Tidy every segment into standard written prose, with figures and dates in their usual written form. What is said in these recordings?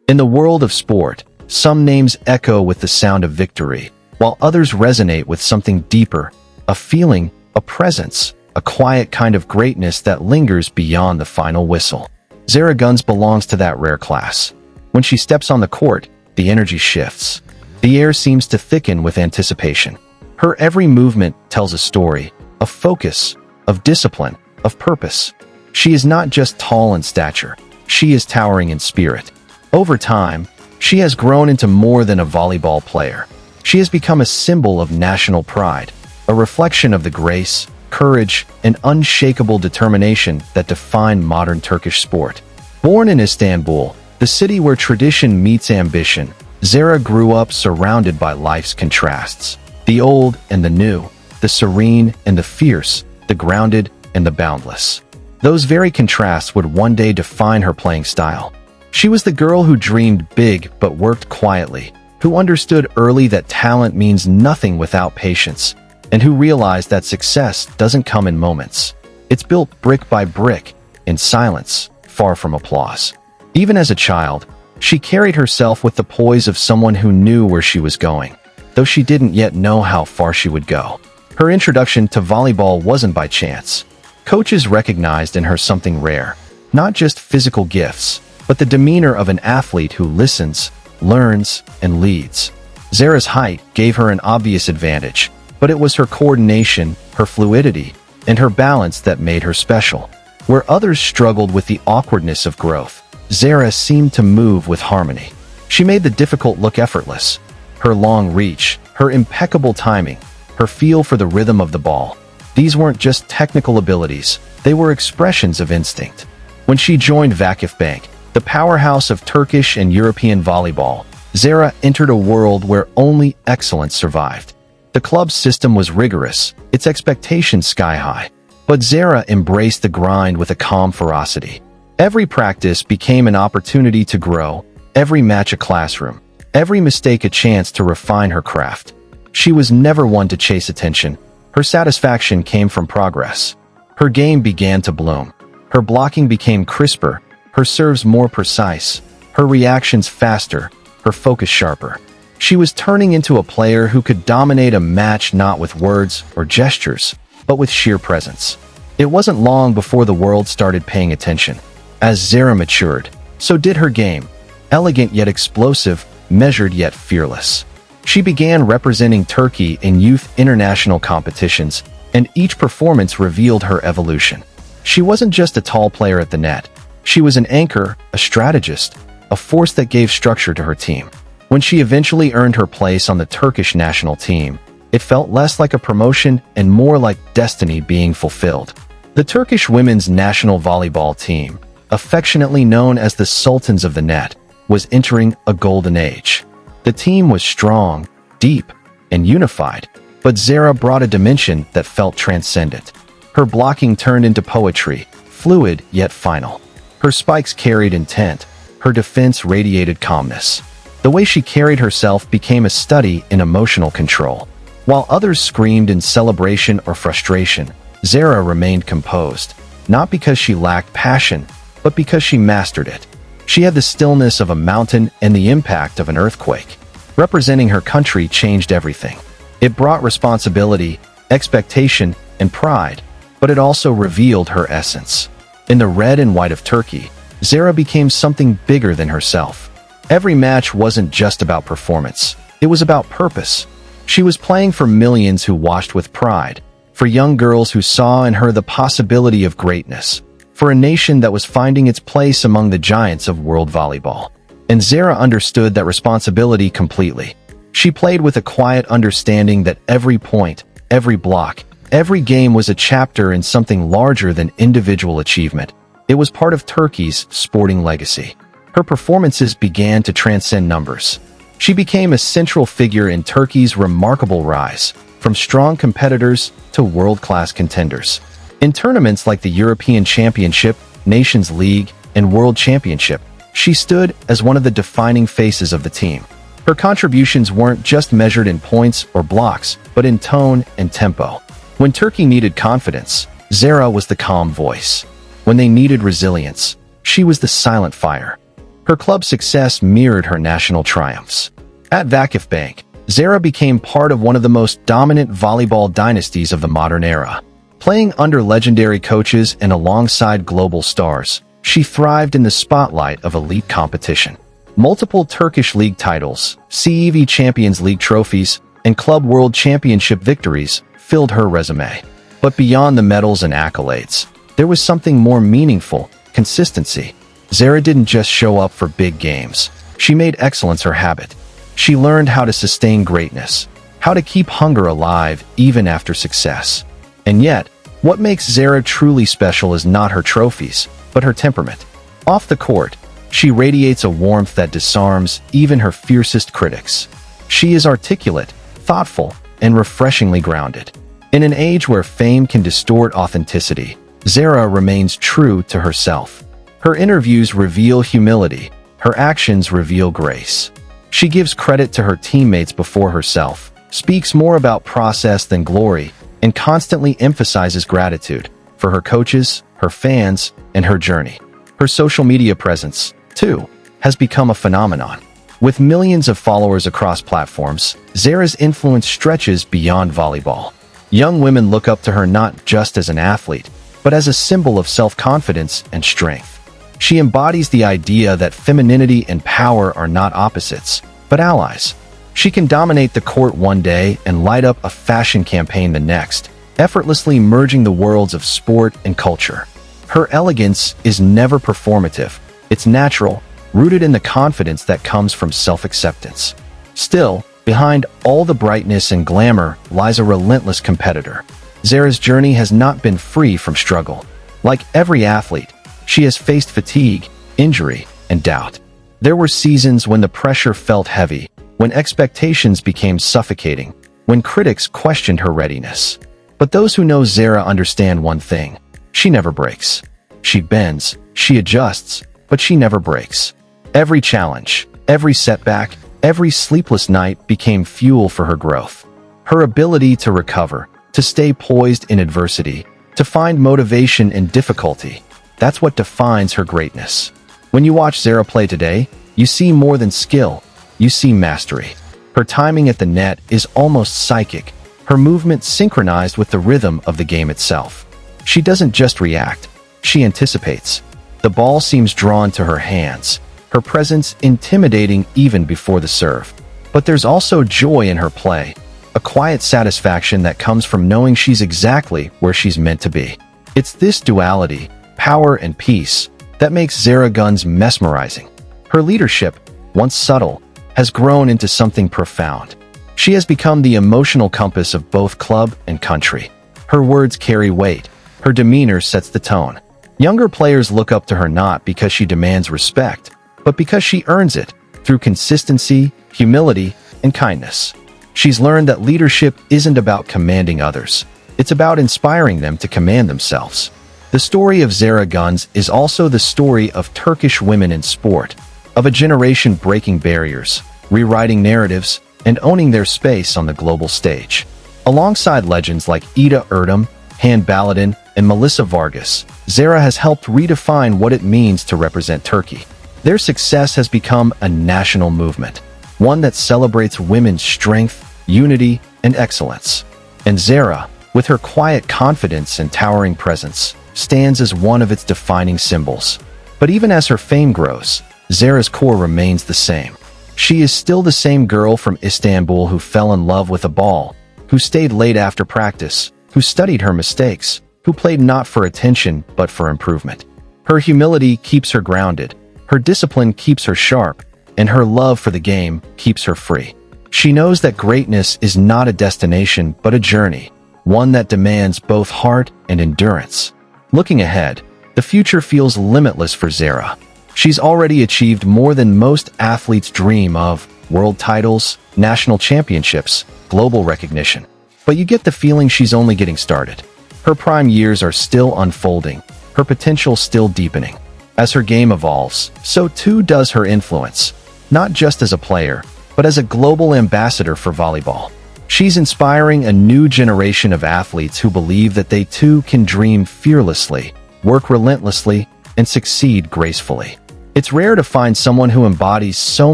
In the world of sport, some names echo with the sound of victory, while others resonate with something deeper, a feeling, a presence, a quiet kind of greatness that lingers beyond the final whistle. Zehra Güneş belongs to that rare class. When she steps on the court, the energy shifts. The air seems to thicken with anticipation. Her every movement tells a story, of focus, of discipline, of purpose. She is not just tall in stature, she is towering in spirit. Over time, she has grown into more than a volleyball player. She has become a symbol of national pride, a reflection of the grace, courage, and unshakable determination that define modern Turkish sport. Born in Istanbul, the city where tradition meets ambition, Zehra grew up surrounded by life's contrasts. The old and the new, the serene and the fierce, the grounded and the boundless. Those very contrasts would one day define her playing style. She was the girl who dreamed big but worked quietly, who understood early that talent means nothing without patience, and who realized that success doesn't come in moments. It's built brick by brick, in silence, far from applause. Even as a child, she carried herself with the poise of someone who knew where she was going, though she didn't yet know how far she would go. Her introduction to volleyball wasn't by chance. Coaches recognized in her something rare, not just physical gifts, but the demeanor of an athlete who listens, learns, and leads. Zehra's height gave her an obvious advantage, but it was her coordination, her fluidity, and her balance that made her special. Where others struggled with the awkwardness of growth, Zehra seemed to move with harmony. She made the difficult look effortless. Her long reach, her impeccable timing, her feel for the rhythm of the ball. These weren't just technical abilities, they were expressions of instinct. When she joined VakıfBank, the powerhouse of Turkish and European volleyball, Zehra entered a world where only excellence survived. The club's system was rigorous, its expectations sky-high. But Zehra embraced the grind with a calm ferocity. Every practice became an opportunity to grow, every match a classroom, every mistake a chance to refine her craft. She was never one to chase attention. Her satisfaction came from progress. Her game began to bloom. Her blocking became crisper, her serves more precise, her reactions faster, her focus sharper. She was turning into a player who could dominate a match not with words or gestures, but with sheer presence. It wasn't long before the world started paying attention. As Zehra matured, so did her game. Elegant yet explosive, measured yet fearless. She began representing Turkey in youth international competitions, and each performance revealed her evolution. She wasn't just a tall player at the net. She was an anchor, a strategist, a force that gave structure to her team. When she eventually earned her place on the Turkish national team, it felt less like a promotion and more like destiny being fulfilled. The Turkish women's national volleyball team, affectionately known as the Sultans of the Net, was entering a golden age. The team was strong, deep, and unified, but Zehra brought a dimension that felt transcendent. Her blocking turned into poetry, fluid yet final. Her spikes carried intent, her defense radiated calmness. The way she carried herself became a study in emotional control. While others screamed in celebration or frustration, Zehra remained composed, not because she lacked passion, but because she mastered it. She had the stillness of a mountain and the impact of an earthquake. Representing her country changed everything. It brought responsibility, expectation, and pride, but it also revealed her essence. In the red and white of Turkey, Zehra became something bigger than herself. Every match wasn't just about performance, it was about purpose. She was playing for millions who watched with pride, for young girls who saw in her the possibility of greatness, for a nation that was finding its place among the giants of world volleyball. And Zehra understood that responsibility completely. She played with a quiet understanding that every point, every block, every game was a chapter in something larger than individual achievement. It was part of Turkey's sporting legacy. Her performances began to transcend numbers. She became a central figure in Turkey's remarkable rise, from strong competitors to world-class contenders. In tournaments like the European Championship, Nations League, and World Championship, she stood as one of the defining faces of the team. Her contributions weren't just measured in points or blocks, but in tone and tempo. When Turkey needed confidence, Zehra was the calm voice. When they needed resilience, she was the silent fire. Her club success mirrored her national triumphs. At VakıfBank, Zehra became part of one of the most dominant volleyball dynasties of the modern era. Playing under legendary coaches and alongside global stars, she thrived in the spotlight of elite competition. Multiple Turkish league titles, CEV Champions League trophies, and Club World Championship victories filled her resume. But beyond the medals and accolades, there was something more meaningful: consistency. Zehra didn't just show up for big games. She made excellence her habit. She learned how to sustain greatness, how to keep hunger alive even after success. And yet, what makes Zehra truly special is not her trophies, but her temperament. Off the court, she radiates a warmth that disarms even her fiercest critics. She is articulate, thoughtful, and refreshingly grounded. In an age where fame can distort authenticity, Zehra remains true to herself. Her interviews reveal humility. Her actions reveal grace. She gives credit to her teammates before herself, speaks more about process than glory, and constantly emphasizes gratitude for her coaches, her fans, and her journey. Her social media presence, too, has become a phenomenon. With millions of followers across platforms, Zehra's influence stretches beyond volleyball. Young women look up to her not just as an athlete, but as a symbol of self-confidence and strength. She embodies the idea that femininity and power are not opposites, but allies. She can dominate the court one day and light up a fashion campaign the next, effortlessly merging the worlds of sport and culture. Her elegance is never performative. It's natural, rooted in the confidence that comes from self-acceptance. Still, behind all the brightness and glamour lies a relentless competitor. Zehra's journey has not been free from struggle. Like every athlete, she has faced fatigue, injury, and doubt. There were seasons when the pressure felt heavy, when expectations became suffocating, when critics questioned her readiness. But those who know Zehra understand one thing: she never breaks. She bends, she adjusts, but she never breaks. Every challenge, every setback, every sleepless night became fuel for her growth. Her ability to recover, to stay poised in adversity, to find motivation in difficulty, that's what defines her greatness. When you watch Zehra play today, you see more than skill, you see mastery. Her timing at the net is almost psychic, her movement synchronized with the rhythm of the game itself. She doesn't just react, she anticipates. The ball seems drawn to her hands, her presence intimidating even before the serve. But there's also joy in her play, a quiet satisfaction that comes from knowing she's exactly where she's meant to be. It's this duality, power and peace, that makes Zehra Güneş mesmerizing. Her leadership, once subtle, has grown into something profound. She has become the emotional compass of both club and country. Her words carry weight. Her demeanor sets the tone. Younger players look up to her not because she demands respect, but because she earns it through consistency, humility, and kindness. She's learned that leadership isn't about commanding others. It's about inspiring them to command themselves. The story of Zehra Güneş is also the story of Turkish women in sport, of a generation breaking barriers, rewriting narratives, and owning their space on the global stage. Alongside legends like Eda Erdem, Han Baladin, and Melissa Vargas, Zehra has helped redefine what it means to represent Turkey. Their success has become a national movement, one that celebrates women's strength, unity, and excellence. And Zehra, with her quiet confidence and towering presence, stands as one of its defining symbols. But even as her fame grows, Zehra's core remains the same. She is still the same girl from Istanbul who fell in love with a ball, who stayed late after practice, who studied her mistakes, who played not for attention but for improvement. Her humility keeps her grounded, her discipline keeps her sharp, and her love for the game keeps her free. She knows that greatness is not a destination but a journey, one that demands both heart and endurance. Looking ahead, the future feels limitless for Zehra. She's already achieved more than most athletes dream of: world titles, national championships, global recognition. But you get the feeling she's only getting started. Her prime years are still unfolding, her potential still deepening. As her game evolves, so too does her influence, not just as a player, but as a global ambassador for volleyball. She's inspiring a new generation of athletes who believe that they too can dream fearlessly, work relentlessly, and succeed gracefully. It's rare to find someone who embodies so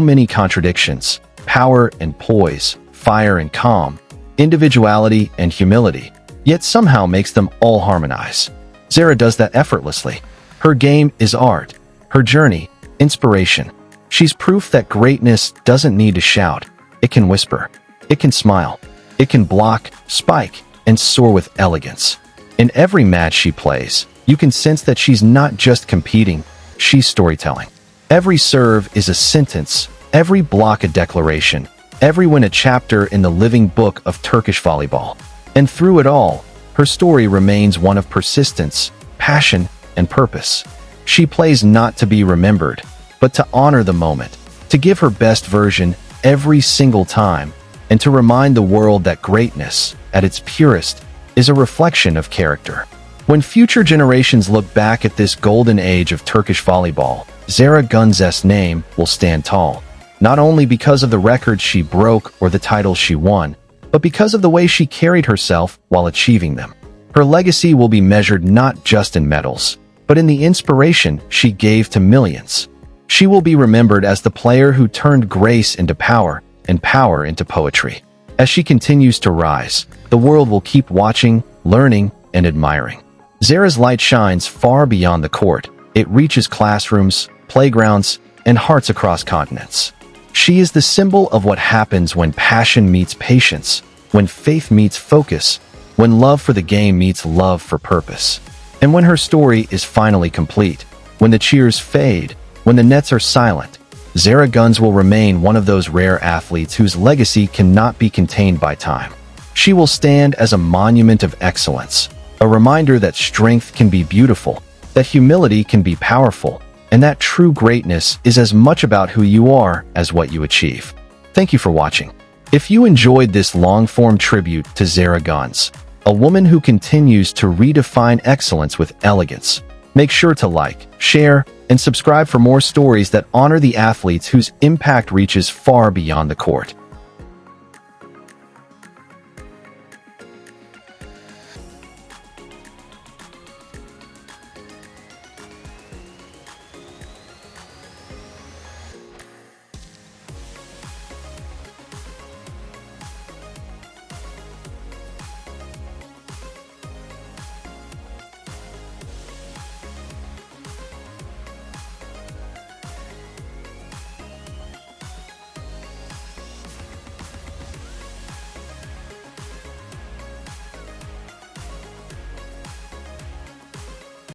many contradictions: power and poise, fire and calm, individuality and humility, yet somehow makes them all harmonize. Zehra does that effortlessly. Her game is art, her journey, inspiration. She's proof that greatness doesn't need to shout. It can whisper, it can smile, it can block, spike, and soar with elegance. In every match she plays, you can sense that she's not just competing, she's storytelling. Every serve is a sentence, every block a declaration, every win a chapter in the living book of Turkish volleyball. And through it all, her story remains one of persistence, passion, and purpose. She plays not to be remembered, but to honor the moment, to give her best version every single time, and to remind the world that greatness, at its purest, is a reflection of character. When future generations look back at this golden age of Turkish volleyball, Zehra Güneş's name will stand tall, not only because of the records she broke or the titles she won, but because of the way she carried herself while achieving them. Her legacy will be measured not just in medals, but in the inspiration she gave to millions. She will be remembered as the player who turned grace into power and power into poetry. As she continues to rise, the world will keep watching, learning, and admiring. Zehra's light shines far beyond the court. It reaches classrooms, playgrounds, and hearts across continents. She is the symbol of what happens when passion meets patience, when faith meets focus, when love for the game meets love for purpose. And when her story is finally complete, when the cheers fade, when the nets are silent, Zehra Güneş will remain one of those rare athletes whose legacy cannot be contained by time. She will stand as a monument of excellence, a reminder that strength can be beautiful, that humility can be powerful, and that true greatness is as much about who you are as what you achieve. Thank you for watching. If you enjoyed this long-form tribute to Zehra Güneş, a woman who continues to redefine excellence with elegance, make sure to like, share, and subscribe for more stories that honor the athletes whose impact reaches far beyond the court.